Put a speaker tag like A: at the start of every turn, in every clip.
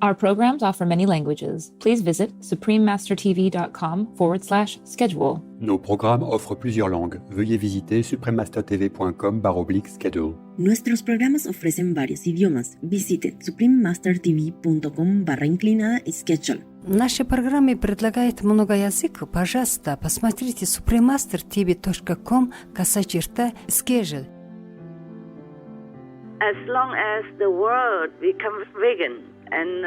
A: Our programs offer many languages. Please visit suprememastertv.com/schedule.
B: Nos programmes offrent plusieurs langues. Veuillez visiter suprememastertv.com/schedule.
C: Nuestros programas ofrecen varios idiomas. Visite suprememastertv.com/schedule.
D: Наши программы предлагают много языков. Пожалуйста, посмотрите suprememastertv.com/schedule.
E: As long as the world becomes vegan and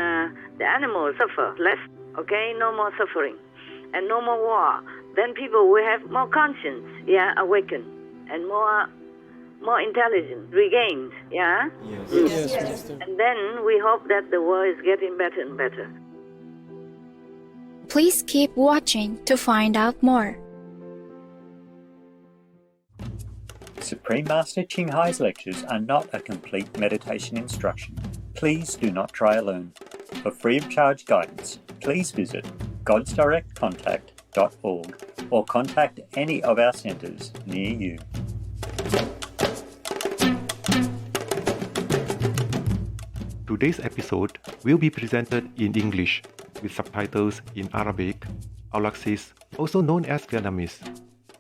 E: the animals suffer less, okay, no more suffering and no more war, then people will have more conscience, awaken, and more intelligence regained,
F: Yes.
E: And then we hope that the world is getting better and better.
G: Please keep watching to find out more.
H: Supreme Master Ching Hai's lectures are not a complete meditation instruction. Please do not try alone. For free of charge guidance, please visit godsdirectcontact.org or contact any of our centres near you.
I: Today's episode will be presented in English with subtitles in Arabic, Aulaxese, also known as Vietnamese,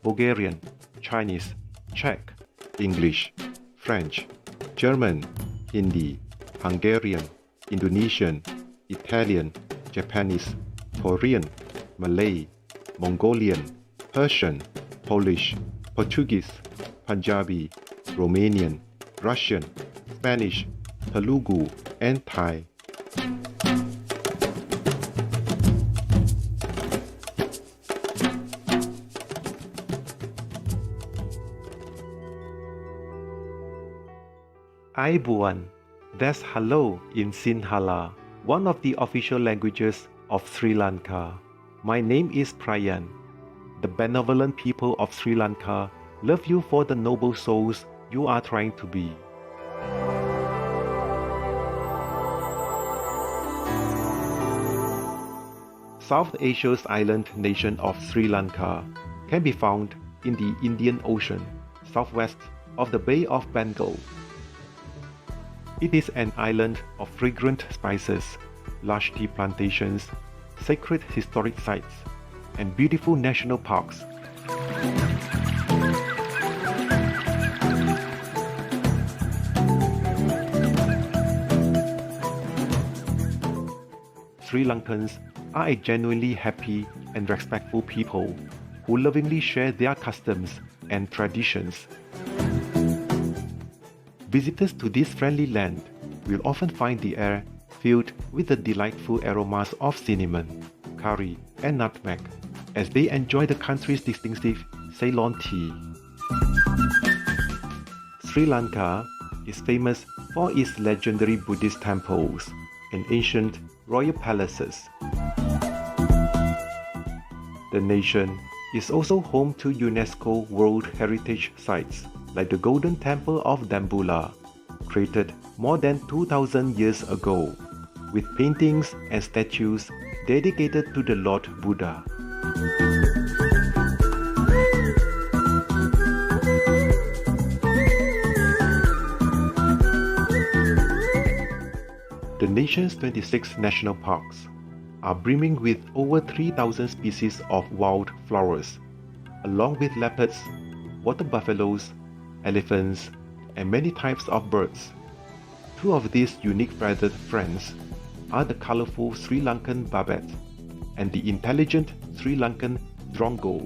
I: Bulgarian, Chinese, Czech, English, French, German, Hindi, Hungarian, Indonesian, Italian, Japanese, Korean, Malay, Mongolian, Persian, Polish, Portuguese, Punjabi, Romanian, Russian, Spanish, Telugu, and Thai. Aibuan, that's hello in Sinhala, one of the official languages of Sri Lanka. My name is Prayan. The benevolent people of Sri Lanka love you for the noble souls you are trying to be. South Asia's island nation of Sri Lanka can be found in the Indian Ocean, southwest of the Bay of Bengal. It is an island of fragrant spices, large tea plantations, sacred historic sites, and beautiful national parks. Sri Lankans are a genuinely happy and respectful people who lovingly share their customs and traditions. Visitors to this friendly land will often find the air filled with the delightful aromas of cinnamon, curry, and nutmeg as they enjoy the country's distinctive Ceylon tea. Sri Lanka is famous for its legendary Buddhist temples and ancient royal palaces. The nation is also home to UNESCO World Heritage Sites like the Golden Temple of Dambulla, created more than 2,000 years ago, with paintings and statues dedicated to the Lord Buddha. The nation's 26 national parks are brimming with over 3,000 species of wild flowers, along with leopards, water buffaloes, elephants, and many types of birds. Two of these unique feathered friends are the colorful Sri Lankan barbet and the intelligent Sri Lankan drongo.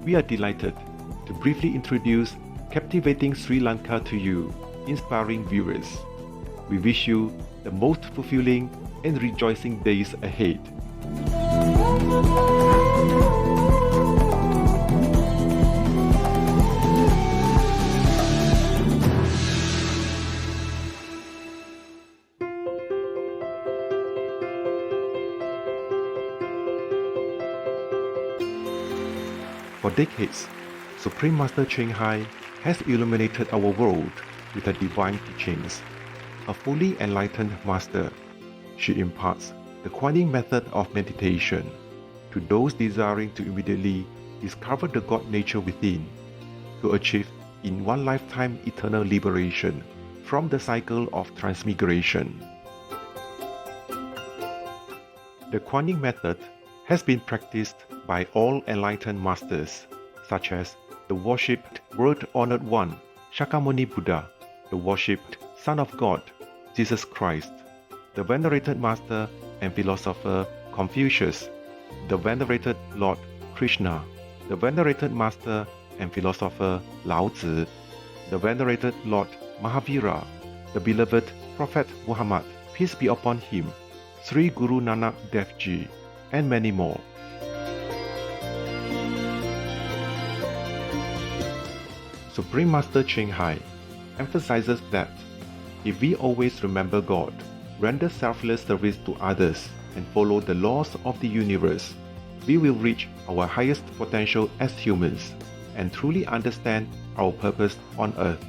I: We are delighted to briefly introduce captivating Sri Lanka to you, inspiring viewers. We wish you the most fulfilling and rejoicing days ahead. For decades, Supreme Master Ching Hai has illuminated our world with her divine teachings. A fully enlightened master, she imparts the Kuan Yin method of meditation to those desiring to immediately discover the God nature within, to achieve in one lifetime eternal liberation from the cycle of transmigration. The Kuan Yin method has been practiced by all enlightened masters, such as the worshipped world-honored one, Shakyamuni Buddha, the worshipped Son of God, Jesus Christ, the venerated master and philosopher Confucius, the venerated Lord Krishna, the venerated master and philosopher Lao Tzu, the venerated Lord Mahavira, the beloved Prophet Muhammad, peace be upon him, Sri Guru Nanak Dev Ji, and many more. Supreme Master Ching Hai emphasizes that if we always remember God, render selfless service to others, and follow the laws of the universe, we will reach our highest potential as humans and truly understand our purpose on earth.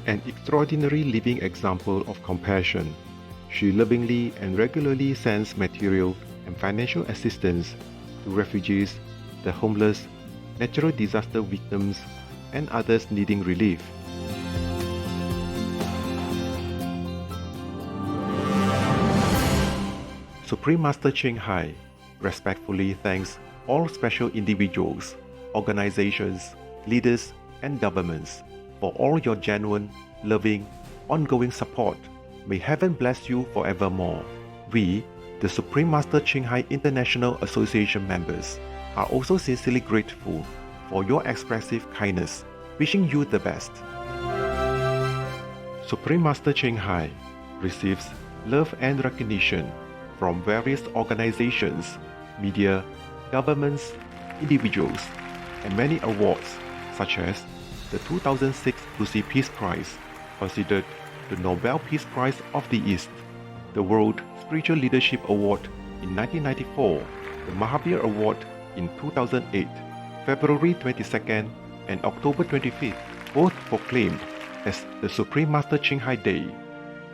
I: An extraordinary living example of compassion, she lovingly and regularly sends material and financial assistance to refugees, the homeless, natural disaster victims, and others needing relief. Supreme Master Ching Hai respectfully thanks all special individuals, organizations, leaders, and governments for all your genuine, loving, ongoing support. May heaven bless you forevermore. We, the Supreme Master Ching Hai International Association members, are also sincerely grateful for your expressive kindness, wishing you the best. Supreme Master Ching Hai receives love and recognition from various organizations, media, governments, individuals, and many awards such as the 2006 Lucy Peace Prize, considered the Nobel Peace Prize of the East, the World Spiritual Leadership Award in 1994, the Mahavir Award in 2008, February 22nd and October 25th, both proclaimed as the Supreme Master Ching Hai Day,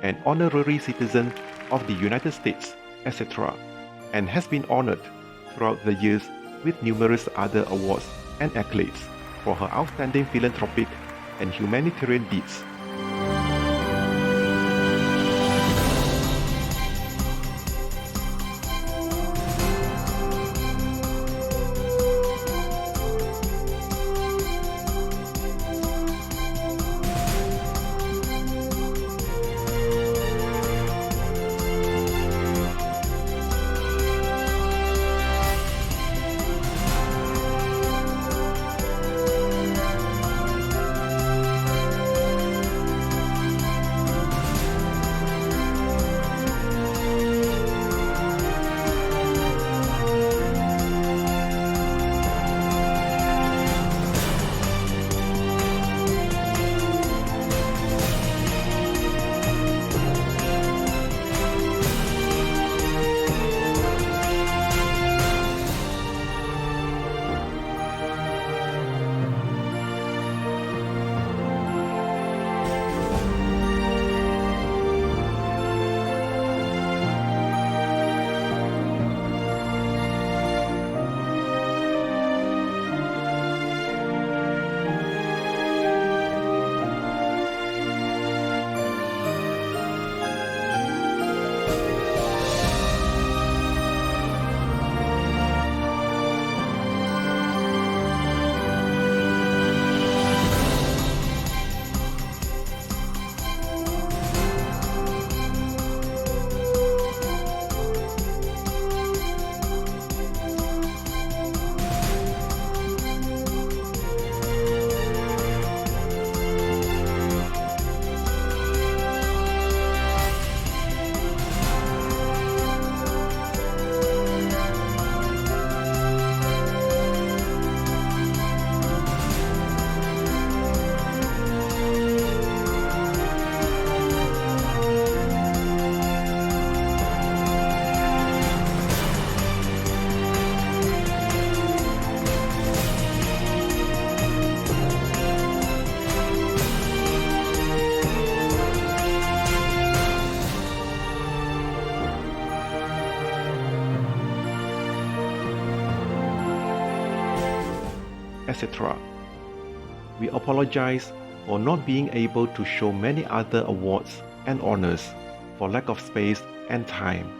I: an honorary citizen of the United States, etc., and has been honored throughout the years with numerous other awards and accolades for her outstanding philanthropic and humanitarian deeds. etc. We apologize for not being able to show many other awards and honors for lack of space and time.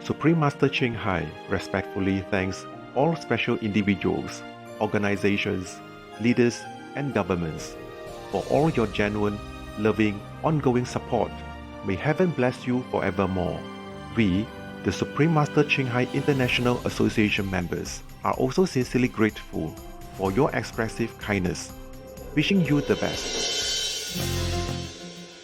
I: Supreme Master Ching Hai respectfully thanks all special individuals, organizations, leaders, and governments for all your genuine, loving, ongoing support. May heaven bless you forevermore. We, the Supreme Master Ching Hai International Association members, are also sincerely grateful for your expressive kindness. Wishing you the best.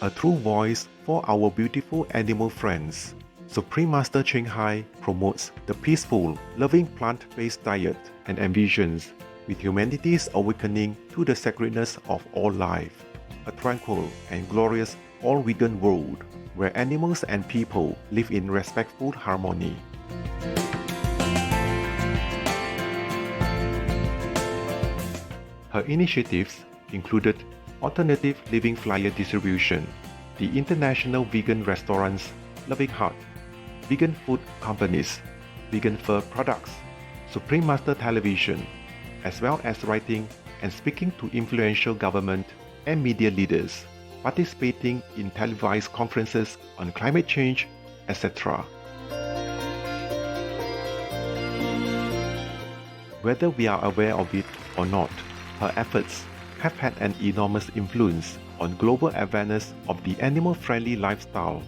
I: A true voice for our beautiful animal friends. Supreme Master Ching Hai promotes the peaceful, loving plant-based diet and envisions with humanity's awakening to the sacredness of all life, a tranquil and glorious all-vegan world where animals and people live in respectful harmony. Her initiatives included alternative living flyer distribution, the International Vegan Restaurants Loving Heart, vegan food companies, vegan fur products, Supreme Master Television, as well as writing and speaking to influential government and media leaders, participating in televised conferences on climate change, etc. Whether we are aware of it or not, her efforts have had an enormous influence on global awareness of the animal-friendly lifestyle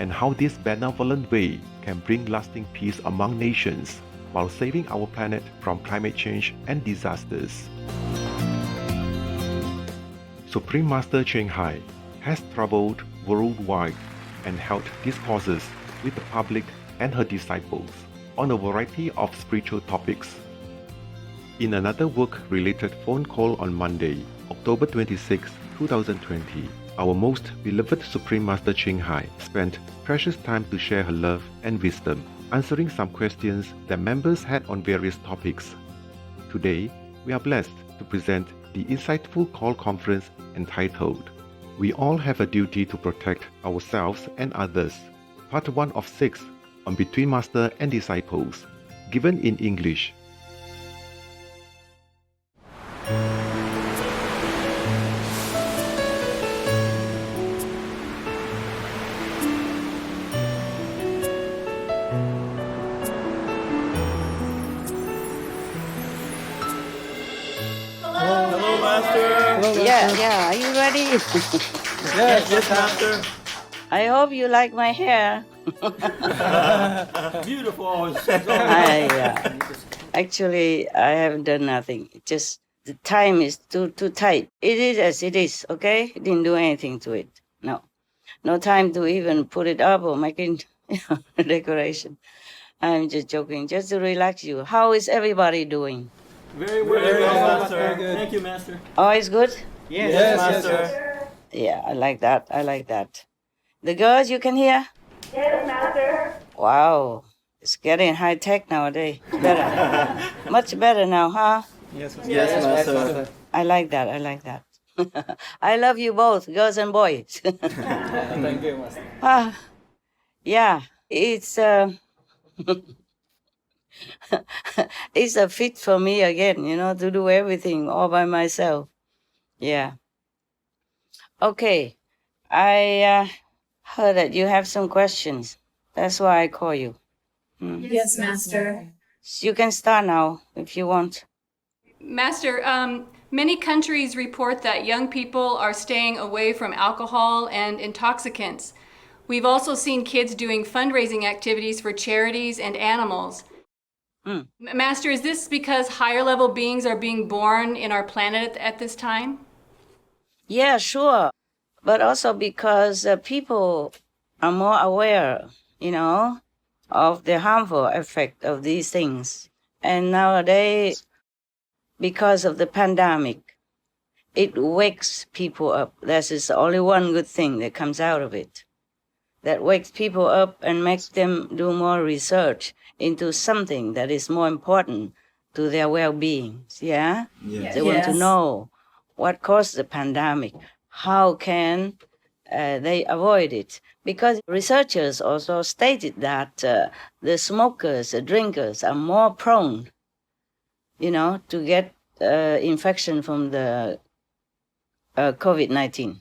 I: and how this benevolent way can bring lasting peace among nations while saving our planet from climate change and disasters. Supreme Master Ching Hai has traveled worldwide and held discourses with the public and her disciples on a variety of spiritual topics. In another work-related phone call on Monday, October 26, 2020, our most beloved Supreme Master Ching Hai spent precious time to share her love and wisdom, answering some questions that members had on various topics. Today, we are blessed to present the insightful call conference entitled, We All Have a Duty to Protect Ourselves and Others, Part 1 of 6 on Between Master and Disciples, given in English.
E: Yeah, are you ready?
F: Yes, Master.
E: I hope you like my hair.
F: Beautiful.
E: Actually, I haven't done nothing. Just the time is too tight. It is as it is, okay? Didn't do anything to it. No time to even put it up or make it decoration. I'm just joking, just to relax you. How is everybody doing?
F: Very well, Master. Thank you, Master.
E: Oh, it's good?
F: Yes, Master.
E: Yeah, I like that. The girls, you can hear?
J: Yes, Master.
E: Wow, it's getting high tech nowadays. Better. Much better now, huh?
F: Yes, Master.
E: I like that. I love you both, girls and boys.
F: Thank you, Master.
E: Yeah, it's it's a fit for me again, to do everything all by myself. Yeah. Okay, I heard that you have some questions. That's why I call you.
J: Yes, Master.
E: You can start now if you want.
K: Master, many countries report that young people are staying away from alcohol and intoxicants. We've also seen kids doing fundraising activities for charities and animals. Master, is this because higher level beings are being born in our planet at this time?
E: Yeah, sure. But also because people are more aware, of the harmful effect of these things. And nowadays, because of the pandemic, it wakes people up. There's only one good thing that comes out of it. That wakes people up and makes them do more research into something that is more important to their well-being. Yeah?
F: Yes.
E: They want to know what caused the pandemic. How can they avoid it? Because researchers also stated that the smokers, the drinkers, are more prone, to get infection from the COVID-19.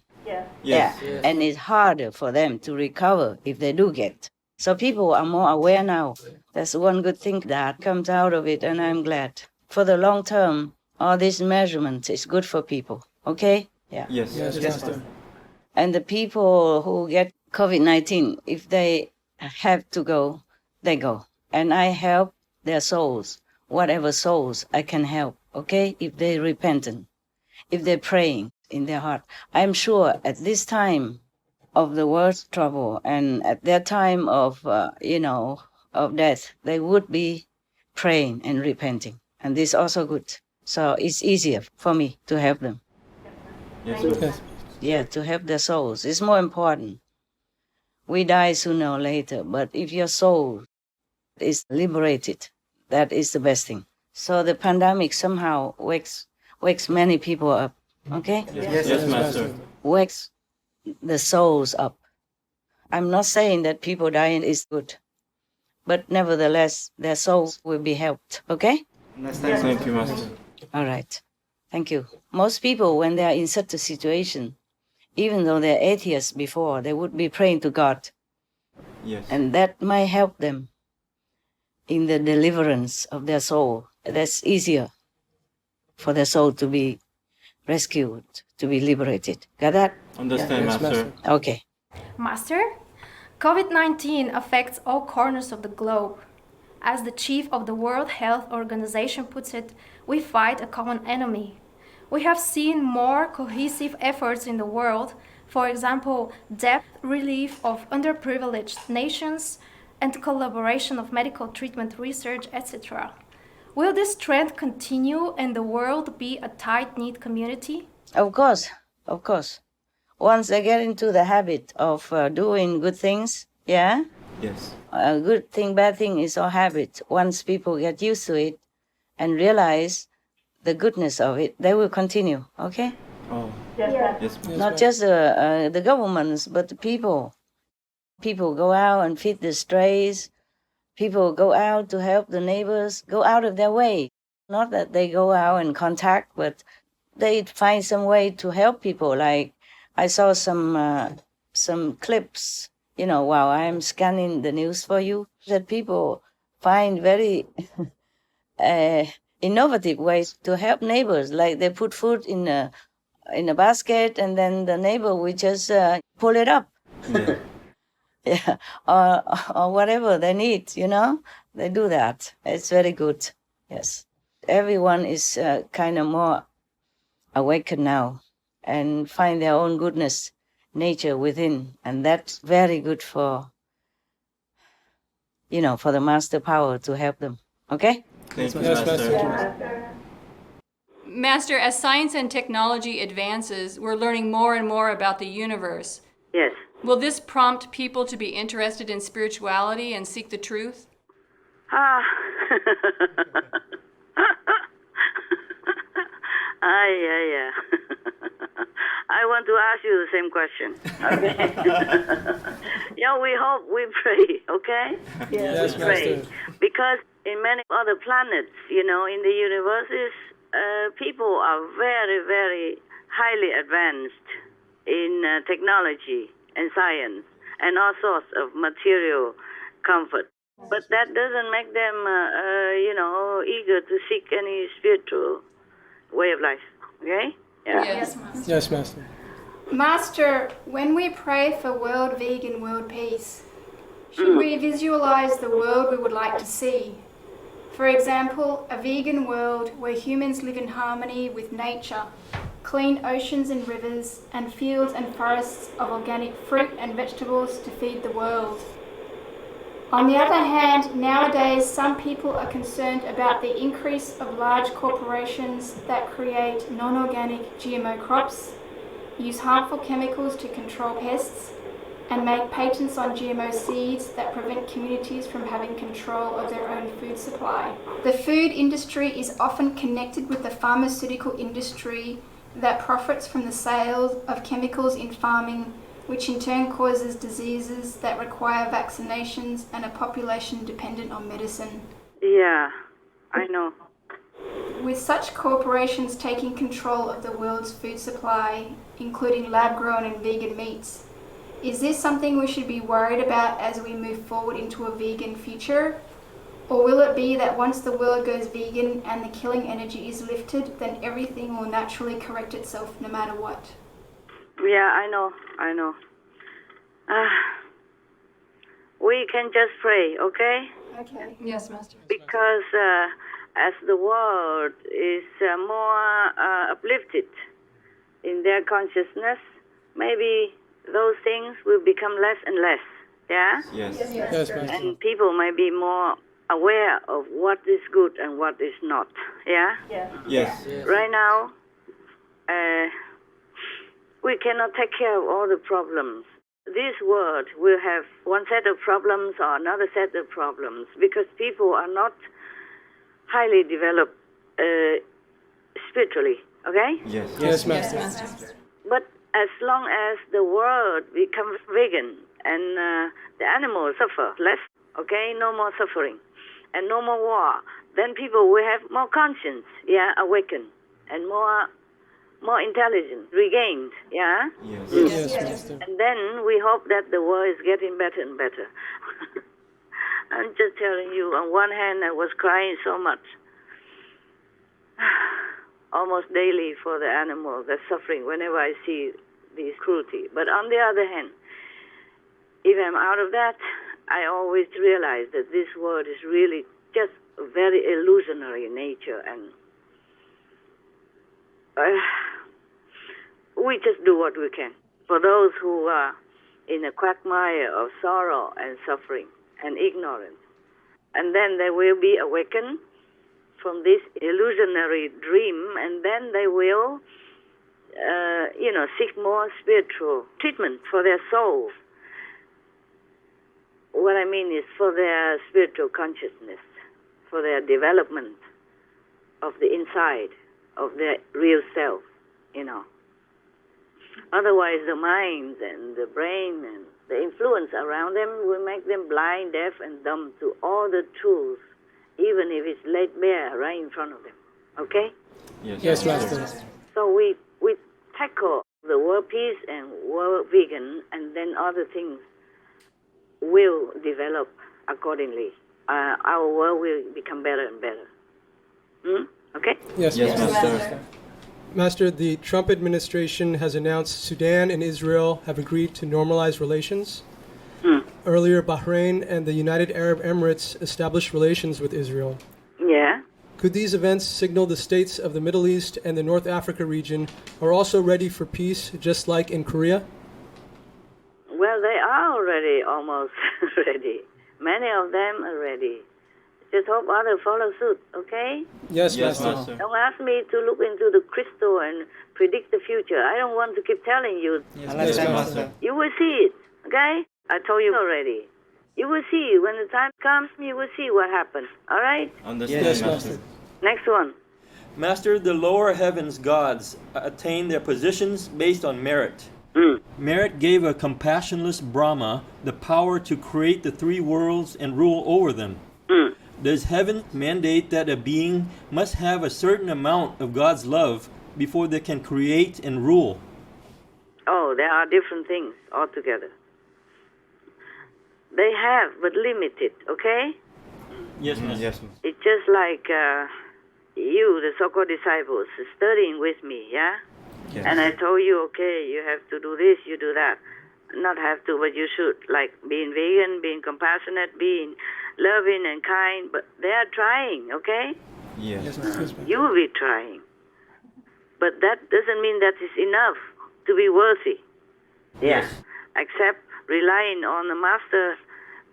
F: Yes.
E: And it's harder for them to recover if they do get. So people are more aware now. That's one good thing that comes out of it, and I'm glad. For the long term, all these measurements is good for people, okay? Yeah.
F: Yes, Master.
E: And the people who get COVID-19, if they have to go, they go. And I help their souls, whatever souls I can help, okay? If they're repentant, if they're praying in their heart. I'm sure at this time of the world's trouble and at their time of, of death, they would be praying and repenting. And this is also good. So it's easier for me to help them.
F: Yes.
E: Yeah, to help their souls. It's more important. We die sooner or later, but if your soul is liberated, that is the best thing. So the pandemic somehow wakes many people up, okay?
F: Yes, Master.
E: Wakes the souls up. I'm not saying that people dying is good, but nevertheless, their souls will be helped, okay?
F: Thank you, Master.
E: All right. Thank you. Most people, when they are in such a situation, even though they're atheists before, they would be praying to God.
F: Yes.
E: And that might help them in the deliverance of their soul. That's easier for their soul to be rescued, to be liberated. Got that?
F: Understand, Master.
E: Okay.
L: Master, COVID-19 affects all corners of the globe. As the chief of the World Health Organization puts it, we fight a common enemy. We have seen more cohesive efforts in the world, for example, debt relief of underprivileged nations and collaboration of medical treatment research, etc. Will this trend continue and the world be a tight-knit community?
E: Of course. Once they get into the habit of doing good things, yeah?
F: Yes.
E: Good thing, bad thing is all habit. Once people get used to it and realize the goodness of it, they will continue, okay?
F: Oh. Yes.
E: Not just the governments, but the people. People go out and feed the strays. People go out to help the neighbors, go out of their way. Not that they go out and contact, but they find some way to help people. Like I saw some clips, while I'm scanning the news for you, that people find very innovative ways to help neighbors. Like they put food in a basket, and then the neighbor will just pull it up.
F: Yeah.
E: Yeah, or whatever they need, they do that. It's very good. Yes, everyone is kind of more awakened now and find their own goodness, nature within, and that's very good for the master power to help them. Okay.
F: Thank you, Master.
K: Master, as science and technology advances, we're learning more and more about the universe.
E: Yes.
K: Will this prompt people to be interested in spirituality and seek the truth?
E: Yeah. I want to ask you the same question. Okay. We hope, we pray, okay?
F: Yes,
E: we pray. Because in many other planets, in the universes, people are very, very highly advanced in technology and science and all sorts of material comfort. But that doesn't make them, eager to seek any spiritual way of life. Okay? Yeah.
K: Yes, Master.
F: Yes, Master.
L: Master, when we pray for world vegan, world peace, should we visualize the world we would like to see? For example, a vegan world where humans live in harmony with nature, clean oceans and rivers, and fields and forests of organic fruit and vegetables to feed the world. On the other hand, nowadays some people are concerned about the increase of large corporations that create non-organic GMO crops, use harmful chemicals to control pests, and make patents on GMO seeds that prevent communities from having control of their own food supply. The food industry is often connected with the pharmaceutical industry that profits from the sales of chemicals in farming, which in turn causes diseases that require vaccinations and a population dependent on medicine.
E: Yeah, I know.
L: With such corporations taking control of the world's food supply, including lab-grown and vegan meats, is this something we should be worried about as we move forward into a vegan future? Or will it be that once the world goes vegan and the killing energy is lifted, then everything will naturally correct itself no matter what?
E: Yeah, I know. We can just pray, okay?
L: Okay.
K: Yes, Master.
E: Because as the world is more uplifted in their consciousness, maybe those things will become less and less, yeah?
F: Yes.
E: And people may be more aware of what is good and what is not, yeah?
F: Yes.
E: Right now, we cannot take care of all the problems. This world will have one set of problems or another set of problems because people are not highly developed spiritually, okay?
F: Yes, Master.
E: But as long as the world becomes vegan and the animals suffer less, okay, no more suffering and no more war, then people will have more conscience, yeah, awakened and more intelligence regained, yeah?
F: Yes, Master.
E: And then we hope that the world is getting better and better. I'm just telling you, on one hand, I was crying so much, almost daily for the animals that's suffering whenever I see this cruelty. But on the other hand, if I'm out of that, I always realize that this world is really just a very illusionary nature, and we just do what we can for those who are in a quagmire of sorrow and suffering and ignorance. And then they will be awakened from this illusionary dream, and then they will, seek more spiritual treatment for their souls. What I mean is for their spiritual consciousness, for their development of the inside, of their real self, Otherwise, the mind and the brain and the influence around them will make them blind, deaf, and dumb to all the truths, even if it's laid bare right in front of them. Okay?
F: Yes, Master.
E: So we tackle the world peace and world vegan, and then other things will develop accordingly. Our world will become better and better. Okay?
F: Yes, Master.
M: Master, the Trump administration has announced Sudan and Israel have agreed to normalize relations. Earlier, Bahrain and the United Arab Emirates established relations with Israel.
E: Yeah.
M: Could these events signal the states of the Middle East and the North Africa region are also ready for peace, just like in Korea?
E: Well, they are already almost ready. Many of them are ready. Just hope others follow suit, okay?
M: Yes, Master.
E: Don't ask me to look into the crystal and predict the future. I don't want to keep telling you.
F: Yes, Master.
E: You will see it, okay? I told you already. You will see. When the time comes, you will see what happens, all right?
F: Understand,
M: Yes,
F: Master.
E: Next one.
N: Master, the lower heavens gods attain their positions based on merit. Merit gave a compassionless Brahma the power to create the three worlds and rule over them. Does heaven mandate that a being must have a certain amount of God's love before they can create and rule?
E: Oh, there are different things altogether. They have, but limited, okay?
N: Yes, Master.
F: Yes, Master.
E: It's just like you, the so-called disciples, studying with me, yeah?
F: Yes.
E: And I told you, okay, you have to do this, you do that. Not have to, but you should, like being vegan, being compassionate, being loving and kind, but they are trying, okay?
F: Yes.
E: You will be trying. But that doesn't mean that is enough to be worthy. Yeah.
F: Yes.
E: Except relying on the Master's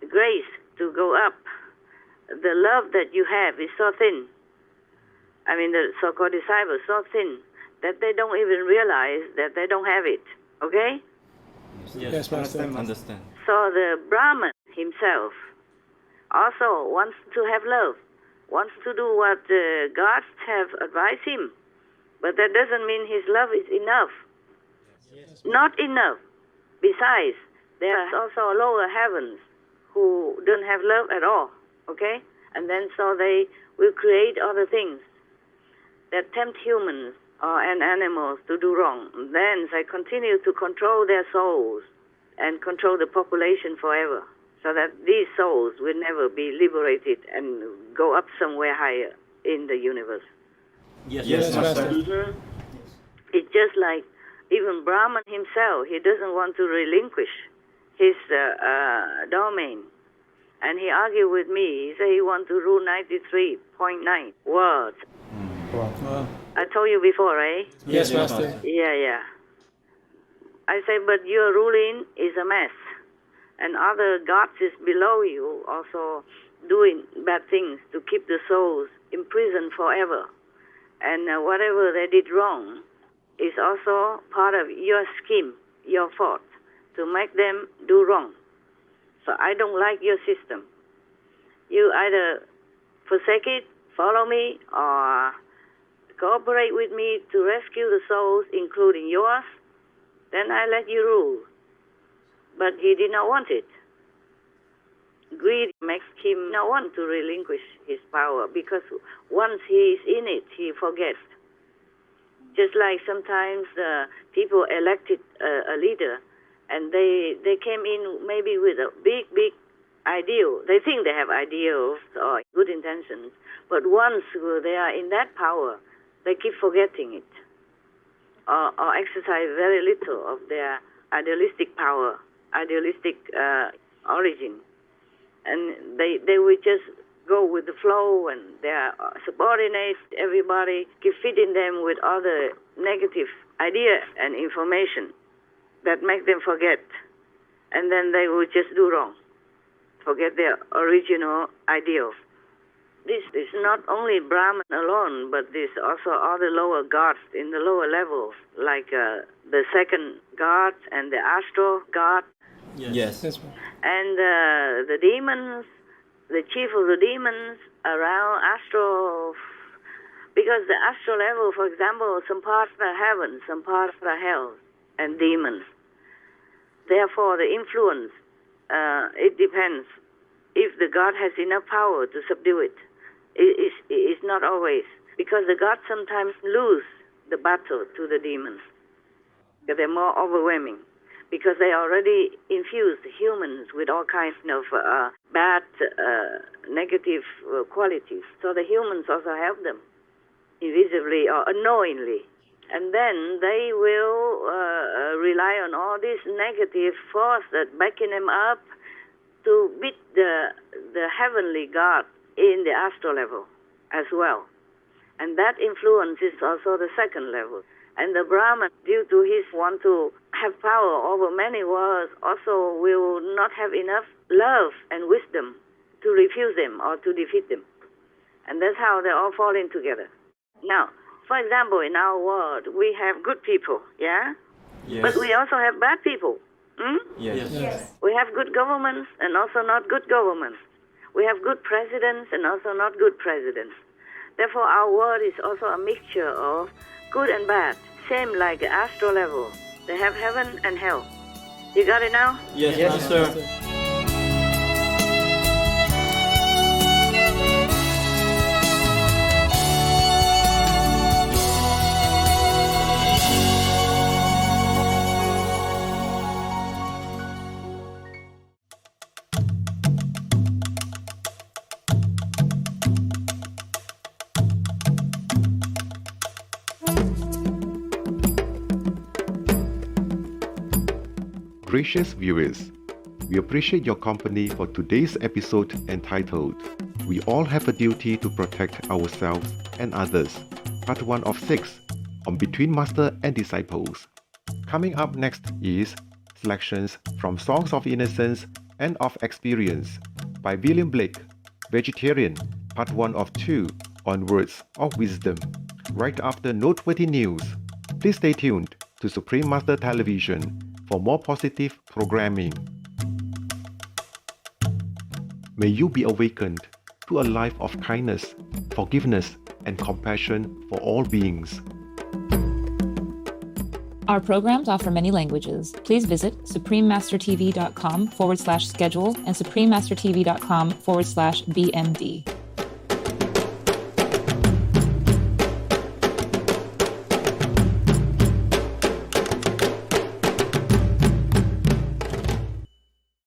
E: grace to go up. The love that you have is so thin. I mean, the so-called disciples, so thin, that they don't even realize that they don't have it, okay?
F: Yes, Master. Understand.
E: So the Brahman himself also wants to have love, wants to do what gods have advised him. But that doesn't mean his love is enough. Not enough. Besides, there are also lower heavens who don't have love at all, okay? And then so they will create other things that tempt humans and animals to do wrong. Then they continue to control their souls and control the population forever, so that these souls will never be liberated and go up somewhere higher in the universe.
N: Yes, Master.
E: Mm-hmm. It's just like even Brahman himself, he doesn't want to relinquish his domain. And he argued with me. He said he wants to rule 93.9 worlds. I told you before, right?
M: Yes, Master.
E: Yeah. I say, but your ruling is a mess. And other gods is below you also doing bad things to keep the souls imprisoned forever. And whatever they did wrong is also part of your scheme, your fault, to make them do wrong. So I don't like your system. You either forsake it, follow me, or cooperate with me to rescue the souls, including yours, then I let you rule. But he did not want it. Greed makes him not want to relinquish his power, because once he is in it, he forgets. Just like sometimes people elected a leader, and they came in maybe with a big ideal. They think they have ideals or good intentions, but once they are in that power, they keep forgetting it, or exercise very little of their idealistic power, idealistic origin. And they will just go with the flow, and their subordinates, everybody, keep feeding them with other negative ideas and information that make them forget. And then they will just do wrong, forget their original ideals. This is not only Brahman alone, but there's also other lower gods in the lower levels, like the second god and the astral god.
N: Yes.
E: And the demons, the chief of the demons around astral, because the astral level, for example, some parts are heaven, some parts are hell, and demons. Therefore, the influence, it depends. If the god has enough power to subdue it, it's not always, because the gods sometimes lose the battle to the demons. They're more overwhelming, because they already infused humans with all kinds of bad, negative qualities. So the humans also help them, invisibly or unknowingly. And then they will rely on all this negative force that backing them up to beat the heavenly God in the astral level as well. And that influence is also the second level. And the Brahman, due to his want to have power over many worlds, also will not have enough love and wisdom to refuse them or to defeat them. And that's how they all fall in together. Now, for example, in our world, we have good people, yeah?
N: Yes.
E: But we also have bad people.
N: Yes.
E: We have good governments and also not good governments. We have good presidents and also not good presidents. Therefore, our world is also a mixture of good and bad, same like the astral level. They have heaven and hell. You got it now?
N: Yes, Master.
I: Gracious viewers, we appreciate your company for today's episode entitled We All Have a Duty to Protect Ourselves and Others, Part 1 of 6 on Between Master and Disciples. Coming up next is selections from Songs of Innocence and of Experience by William Blake, Vegetarian, Part 1 of 2 on Words of Wisdom. Right after Noteworthy News, please stay tuned to Supreme Master Television for more positive programming. May you be awakened to a life of kindness, forgiveness, and compassion for all beings.
A: Our programs offer many languages. Please visit suprememastertv.com/schedule and suprememastertv.com/BMD.